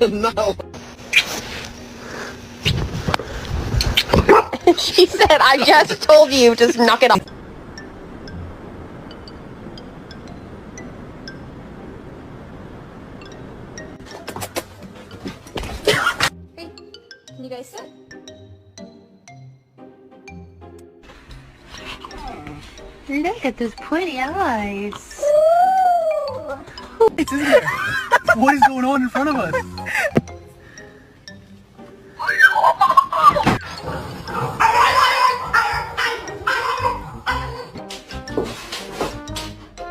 No. She said, I just told you, just knock it off. Hey, can you guys sit? Look at those pretty eyes. What is going on in front of us?